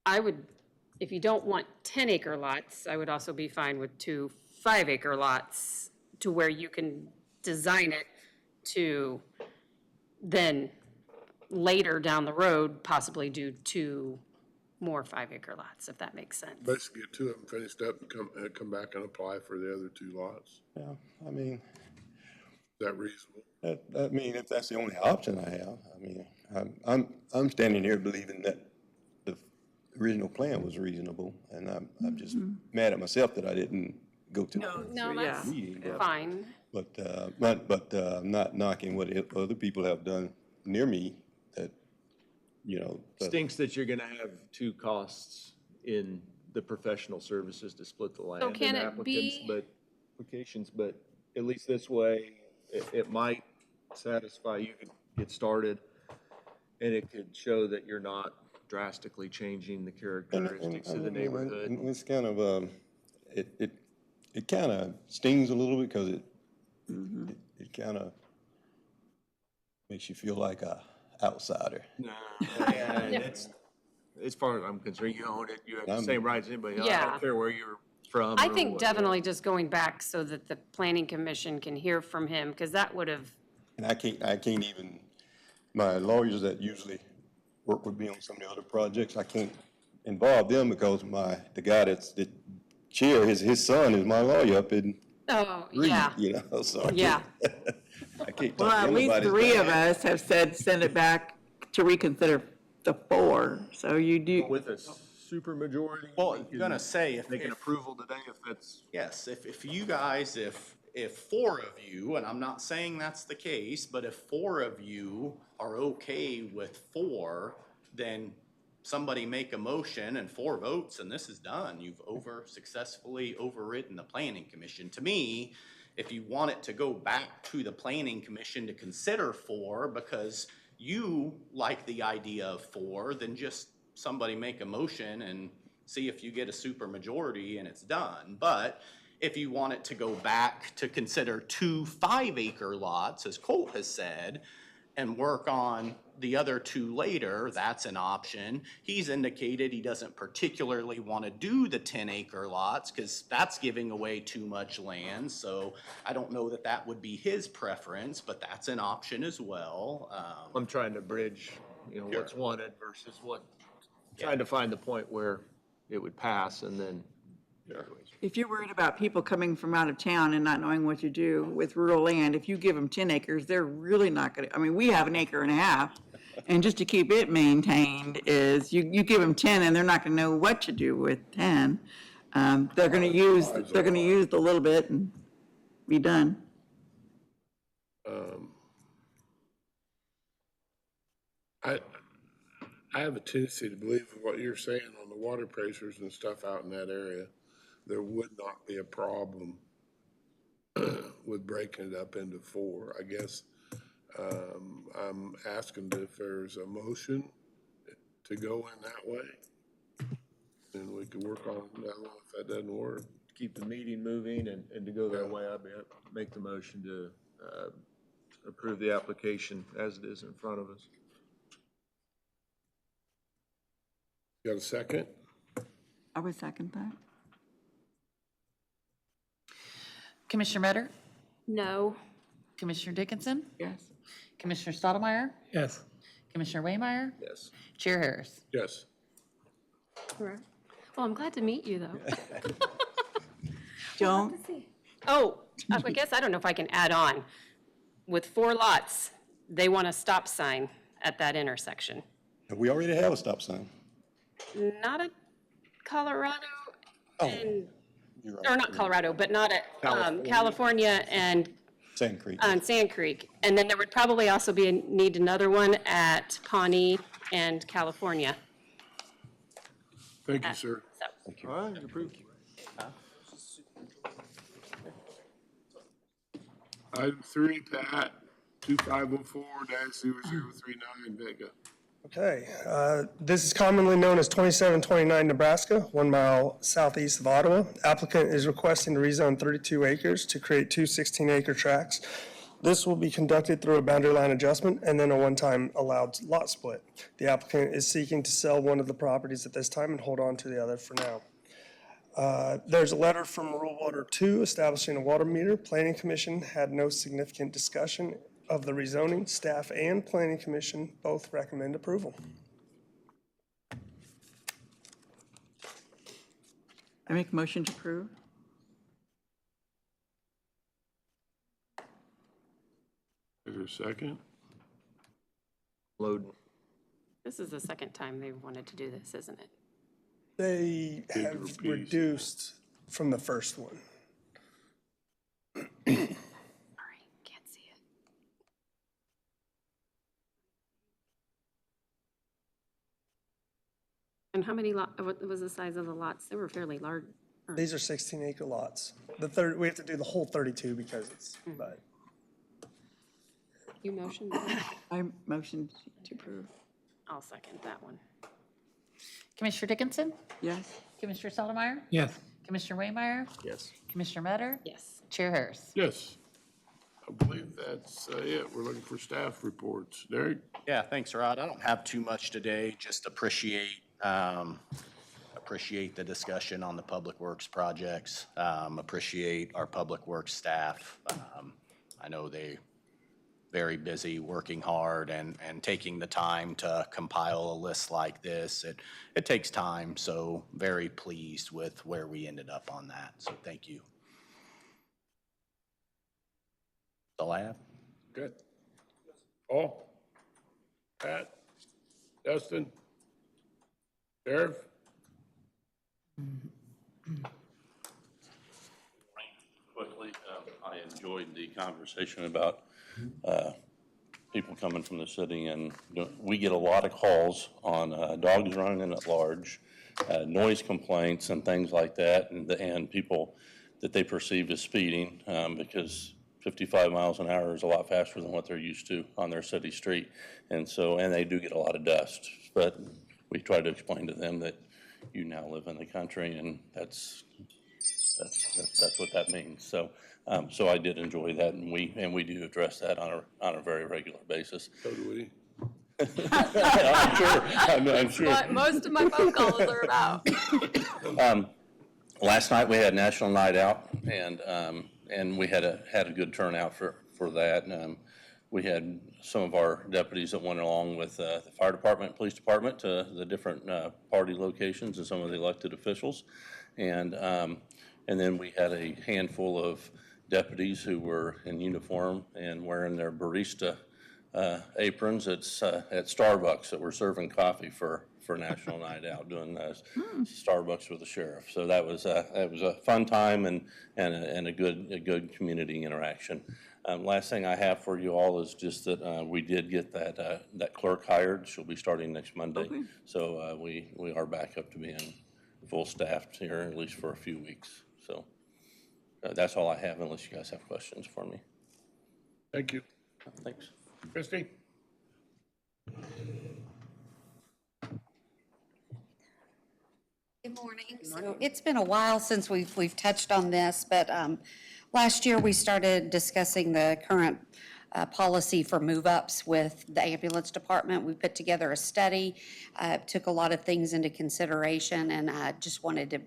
I would, if you don't want 10-acre lots, I would also be fine with 2 5-acre lots to where you can design it to then later down the road possibly do 2 more 5-acre lots, if that makes sense. Basically, get 2 of them finished up and come back and apply for the other 2 lots. yeah, I mean, Is that reasonable? I mean, if that's the only option I have, I mean, I'm standing here believing that the original plan was reasonable, and I'm just mad at myself that I didn't go to. No, that's meeting, fine. But I'm not knocking what other people have done near me that, you know. Stinks that you're gonna have 2 costs in the professional services to split the land and can it applicants, be- but applications, but at least this way, it might satisfy, you could get started and it could show that you're not drastically changing the characteristics of the neighborhood. And it's kind of, it kind of stings a little bit because it kind of makes you feel like a outsider. No, yeah, it's, as far as I'm concerned, you own it, you have the same rights as anybody else. I Yeah. don't care where you're from. I or think what. definitely just going back so that the planning commission can hear from him, because that would have, And I can't even, my lawyers that usually work with me on some of the other projects, I can't involve them because the guy that's the chair, his son is my lawyer up in oh, Reed, yeah. you know, so I Yeah. can't, I can't Well, talk to at least anybody's 3 of dad. us have said send it back to reconsider the 4, so you do. With a super majority. Well, we I'm can gonna say, if, Make an approval today if that's. yes, if you guys, if 4 of you, and I'm not saying that's the case, but if 4 of you are okay with 4, then somebody make a motion and 4 votes and this is done. You've successfully overridden the planning commission. To me, if you want it to go back to the planning commission to consider 4 because you like the idea of 4, then just somebody make a motion and see if you get a super majority and it's done. But if you want it to go back to consider 2 5-acre lots, as Colt has said, and work on the other 2 later, that's an option. He's indicated he doesn't particularly want to do the 10-acre lots because that's giving away too much land. So I don't know that that would be his preference, but that's an option as well. I'm trying to bridge, what's wanted versus trying to find the point where it would pass and then. If you're worried about people coming from out of town and not knowing what to do with rural land, if you give them 10 acres, they're really not gonna, I mean, we have 1.5 acres. And just to keep it maintained is, you give them 10 and they're not gonna know what to do with 10. They're gonna use the little bit and be done. I have a tendency to believe in what you're saying on the water pressures and stuff out in that area. There would not be a problem with breaking it up into 4. I guess I'm asking if there's a motion to go in that way. And we could work on that one if that doesn't work. Keep the meeting moving and to go that way, I'd make the motion to approve the application as it is in front of us. You got a second? I would second that. Commissioner Metter? No. Commissioner Dickinson? Yes. Commissioner Stottlemyre? Yes. Commissioner Waymire? Yes. Chair Harris? Yes. All right. Well, I'm glad to meet you, though. Don't, Oh, I guess I don't know if I can add on. With 4 lots, they want a stop sign at that intersection. We already have a stop sign. Not at Colorado and, You're or right. not Colorado, but not at California and Sand Creek. on Sand Creek. And then there would probably also need another one at Pawnee and California. Thank you, sir. So, All right, approved. Item 3, Pat, 2504-0039 Vega. Okay, this is commonly known as 2729 Nebraska, 1 mile southeast of Ottawa. Applicant is requesting to rezone 32 acres to create 2 16-acre tracts. This will be conducted through a boundary line adjustment and then a one-time allowed lot split. The applicant is seeking to sell one of the properties at this time and hold on to the other for now. There's a letter from Rural Water 2 establishing a water meter. Planning Commission had no significant discussion of the rezoning. Staff and Planning Commission both recommend approval. I make a motion to approve. Is there a second? Loading. this is the second time they've wanted to do this, isn't it? They Bigger have piece. reduced from the first one. Sorry, can't see it. And how many what was the size of the lots? They were fairly large. These are 16-acre lots. The third, we have to do the whole 32 because it's, but You motioned that? I motion to approve. I'll second that one. Commissioner Dickinson? Yes. Commissioner Stottlemyre? Yes. Commissioner Waymire? Yes. Commissioner Metter? Yes. Chair Harris? Yes. I believe that's it. We're looking for staff reports. Derek? Yeah, thanks, Rod. I don't have too much today, just appreciate the discussion on the Public Works projects. Appreciate our Public Works staff. I know they very busy, working hard and taking the time to compile a list like this. It takes time, so very pleased with where we ended up on that. So thank you. That's all I have. Good. Paul? Pat? Dustin? Sheriff? Quickly, I enjoyed the conversation about people coming from the city, and we get a lot of calls on dogs running at large, noise complaints and things like that, and people that they perceive as speeding because 55 miles an hour is a lot faster than what they're used to on their city street. And so, and they do get a lot of dust, but we try to explain to them that, you now live in the country, and that's what that means. So, so I did enjoy that, and we do address that on a very regular basis. So do we. I'm sure, I'm sure. What most of my phone calls are about. Last night, we had National Night Out, and we had a good turnout for that. We had some of our deputies that went along with the fire department, police department, to the different party locations and some of the elected officials. And then we had a handful of deputies who were in uniform and wearing their barista aprons at Starbucks that were serving coffee for National Night Out, doing Starbucks with the sheriff. So that was a fun time and a good community interaction. Last thing I have for you all is just that we did get that clerk hired. She'll be starting next Monday. Okay. So we are back up to being full staffed here, at least for a few weeks. So that's all I have, unless you guys have questions for me. Thank you. Thanks. Christie? Good morning. So it's been a while since we've touched on this, but last year we started discussing the current policy for move-ups with the ambulance department. We put together a study, took a lot of things into consideration, and I just wanted to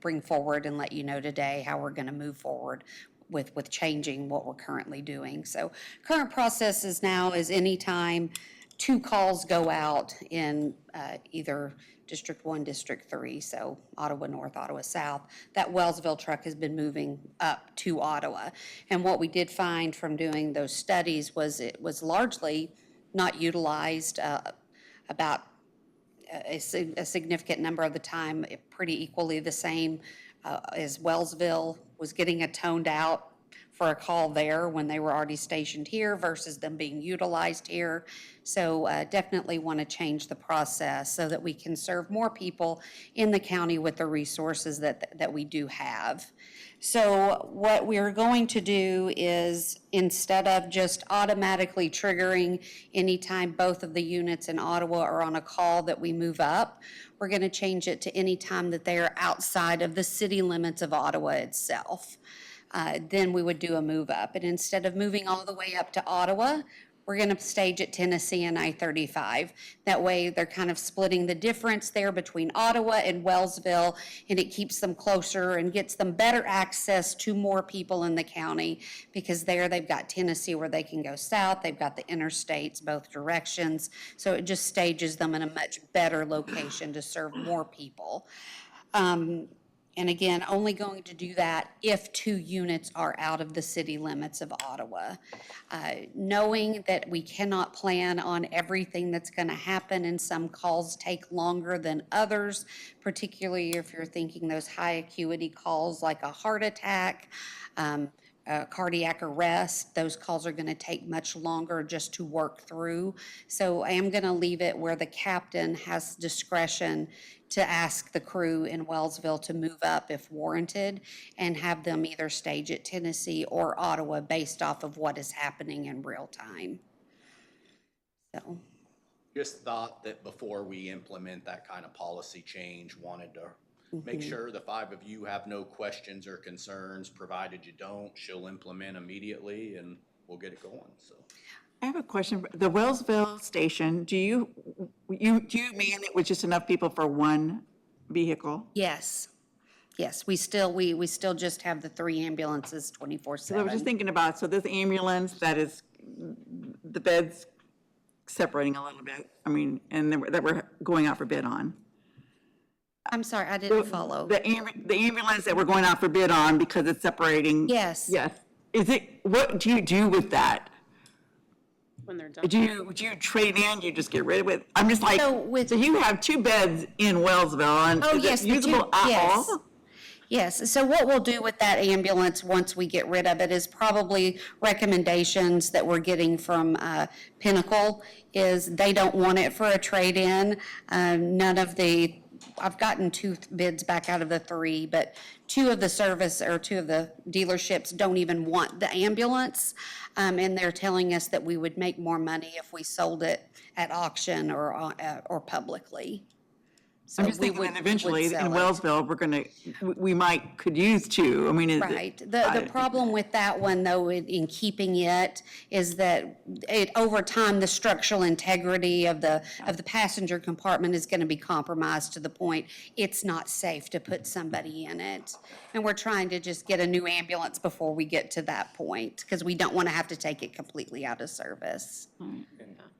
bring forward and let you know today how we're going to move forward with changing what we're currently doing. So current process is now is anytime 2 calls go out in either District 1, District 3, so Ottawa North, Ottawa South, that Wellsville truck has been moving up to Ottawa. And what we did find from doing those studies was it was largely not utilized about a significant number of the time, pretty equally the same as Wellsville was getting a toned out for a call there when they were already stationed here versus them being utilized here. So definitely want to change the process so that we can serve more people in the county with the resources that we do have. So what we're going to do is, instead of just automatically triggering anytime both of the units in Ottawa are on a call that we move up, we're going to change it to any time that they are outside of the city limits of Ottawa itself. Then we would do a move up. And instead of moving all the way up to Ottawa, we're going to stage at Tennessee and I-35. That way they're kind of splitting the difference there between Ottawa and Wellsville, and it keeps them closer and gets them better access to more people in the county, because there they've got Tennessee where they can go south, they've got the interstates both directions, so it just stages them in a much better location to serve more people. And again, only going to do that if 2 units are out of the city limits of Ottawa. Knowing that we cannot plan on everything that's going to happen, and some calls take longer than others, particularly if you're thinking those high acuity calls like a heart attack, cardiac arrest, those calls are going to take much longer just to work through. So I am going to leave it where the captain has discretion to ask the crew in Wellsville to move up if warranted, and have them either stage at Tennessee or Ottawa based off of what is happening in real time. So. Just thought that before we implement that kind of policy change, wanted to make sure the 5 of you have no questions or concerns. Provided you don't, she'll implement immediately and we'll get it going, so. I have a question. The Wellsville station, do you man it with just enough people for 1 vehicle? Yes. Yes, we still just have the 3 ambulances 24/7. So I was just thinking about, so this ambulance that is, the bed's separating a little bit, I mean, and that we're going out for bid on. I'm sorry, I didn't follow. The ambulance that we're going out for bid on because it's separating. Yes. Yes. What do you do with that? When they're done. Do you trade in, you just get rid of it? I'm just like, So so you have 2 beds in Wellsville, and Oh, is yes, it the usable 2 at yes. all? Yes, so what we'll do with that ambulance once we get rid of it is probably recommendations that we're getting from Pinnacle is they don't want it for a trade-in. I've gotten 2 bids back out of the 3, but 2 of the dealerships don't even want the ambulance. And they're telling us that we would make more money if we sold it at auction or publicly. So I'm just we thinking would- that would eventually in sell it. Wellsville, we could use two. I mean, Right. The problem with that one, though, in keeping it, is that over time, the structural integrity of the passenger compartment is going to be compromised to the point it's not safe to put somebody in it. And we're trying to just get a new ambulance before we get to that point, because we don't want to have to take it completely out of service. And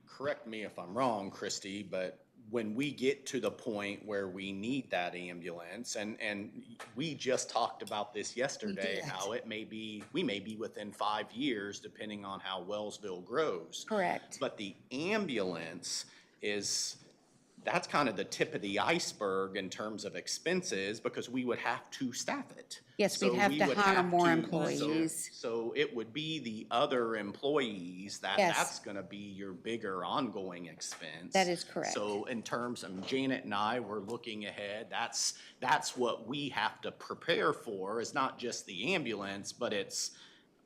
correct me if I'm wrong, Christy, but when we get to the point where we need that ambulance, and we just talked about this yesterday, did. how we may be within 5 years, depending on how Wellsville grows. Correct. But the ambulance that's kind of the tip of the iceberg in terms of expenses, because we would have to staff it. Yes, we'd So have we to would hire have more to- employees. So it would be the other employees Yes. that's gonna be your bigger ongoing expense. That is correct. So in terms of Janet and I, we're looking ahead, that's what we have to prepare for, is not just the ambulance, but it's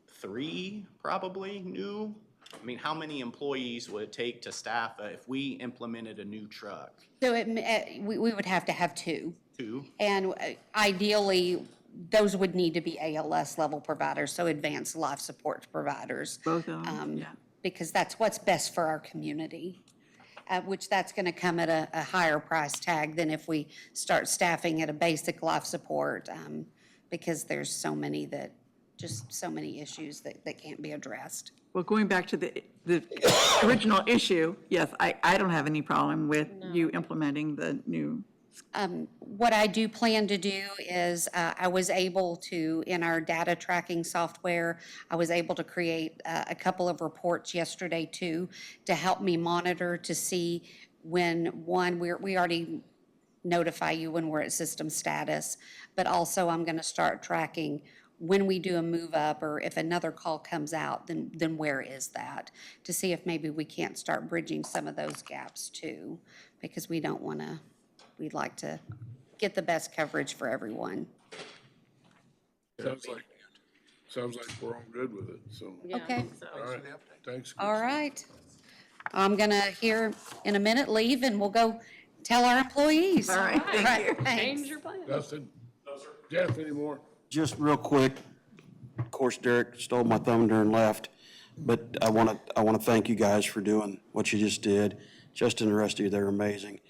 3 probably new. I mean, how many employees would it take to staff if we implemented a new truck? So we would have to have 2. 2? And ideally, those would need to be ALS level providers, so advanced life support providers. Both of them, yeah. Because that's what's best for our community, which that's going to come at a higher price tag than if we start staffing at a basic life support, because there's so many issues that can't be addressed. Well, going back to the original issue, yes, I don't have any problem with you implementing the new. What I do plan to do is, I was able to, in our data tracking software, I was able to create a couple of reports yesterday too, to help me monitor to see when, we already notify you when we're at system status, but also I'm going to start tracking when we do a move up, or if another call comes out, then where is that? To see if maybe we can't start bridging some of those gaps too, because we'd like to get the best coverage for everyone. Sounds like we're all good with it, so. Okay, All right, thanks. all right. I'm gonna here in a minute leave and we'll go tell our employees. All right, thank you. Thanks. Change your plan. Dustin? Jeff, any more? Just real quick, of course, Derek stole my thunder and left, but I want to thank you guys for doing what you just did. Justin and the rest of you, they're amazing.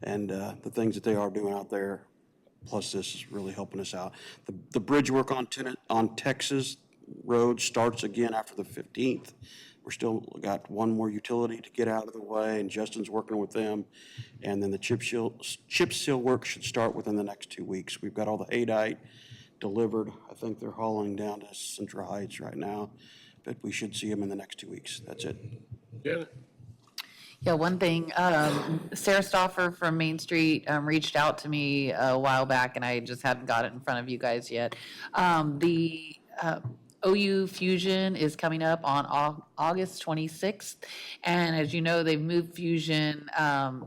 And the things that they are doing out there, plus this is really helping us out. The bridge work on Texas Road starts again after the 15th. We're still got one more utility to get out of the way, and Justin's working with them. And then the chip seal work should start within the next 2 weeks. We've got all the Adite delivered. I think they're hauling down to Central Heights right now, but we should see them in the next 2 weeks. That's it. Janet? Yeah, one thing, Sarah Stoffer from Main Street reached out to me a while back, and I just hadn't got it in front of you guys yet. The OU Fusion is coming up on August 26th, and as you know, they've moved Fusion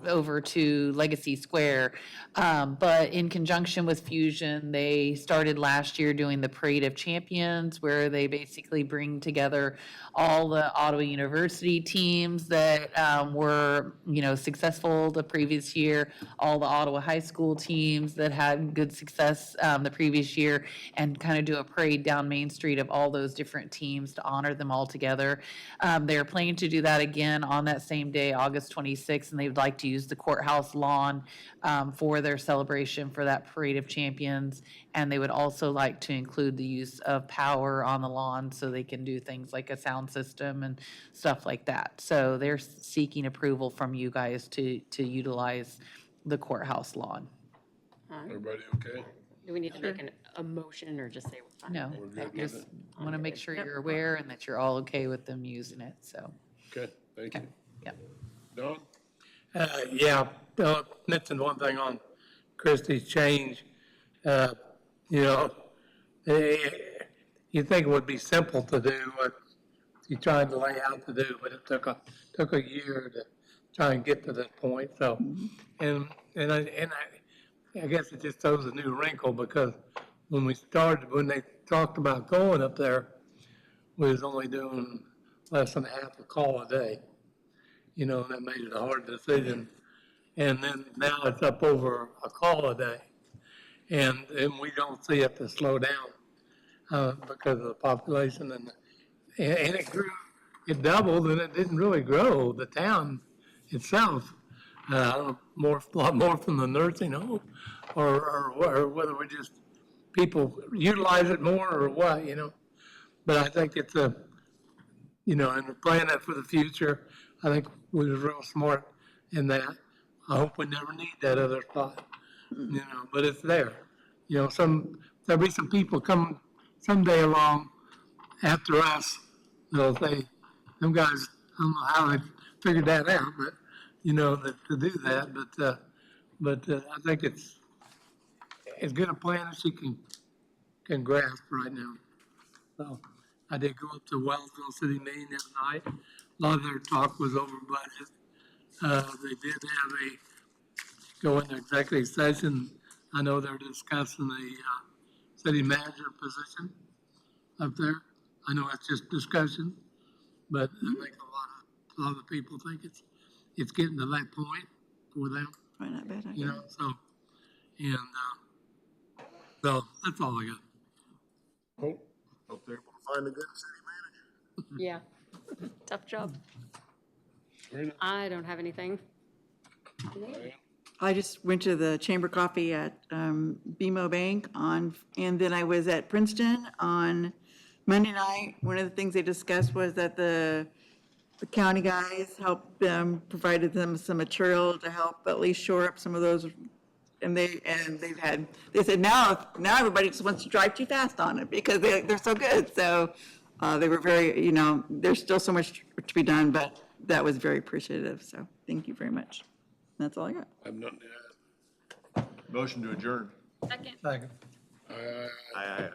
over to Legacy Square. But in conjunction with Fusion, they started last year doing the Parade of Champions, where they basically bring together all the Ottawa University teams that were, successful the previous year, all the Ottawa High School teams that had good success the previous year, and kind of do a parade down Main Street of all those different teams to honor them all together. They're planning to do that again on that same day, August 26th, and they would like to use the courthouse lawn for their celebration for that Parade of Champions. And they would also like to include the use of power on the lawn so they can do things like a sound system and stuff like that. So they're seeking approval from you guys to utilize the courthouse lawn. Everybody okay? Do we need to make a motion or just say we're fine? No, with it? I Okay. just want to make sure you're aware and that you're all okay with them using it, so. Okay, thank you. Yep. Don? Yeah, mention one thing on Christie's change. You think it would be simple to do what you tried to lay out to do, but it took a year to try and get to this point. So, and I guess it just throws a new wrinkle, because when they talked about going up there, we was only doing less than half a call a day. And that made it a hard decision And then now it's up over a call a day. And we don't see it to slow down because of the population and it grew, it doubled and it didn't really grow, the town itself. I don't know, a lot more from the nursing home or whether we just, people utilize it more or what, you know. But I think it's and we're planning that for the future. I think we was real smart in that. I hope we never need that other spot, but it's there. There'll be some people come someday along after us, they'll say, them guys, I don't know how they figured that out, but, that to do that, but I think it's as good a plan as you can grasp right now. So I did go up to Wellsville City, Maine that night. A lot of their talk was over budget. They did have go into executive session. I know they're discussing the city manager position up there. I know it's just discussion, but I think a lot of people think it's getting to that point for them, Probably not bad idea. so, and, so that's all I got. Hope they're able to find a good city manager. Yeah, tough job. I don't have anything. I just went to the chamber coffee at BMO Bank and then I was at Princeton on Monday night. One of the things they discussed was that the county guys helped them, provided them some material to help at least shore up some of those. And they said now everybody just wants to drive too fast on it because they're so good. So they were very, there's still so much to be done, but that was very appreciative. So thank you very much. That's all I got. I'm not, yeah. Motion to adjourn. Second. Second. Aye.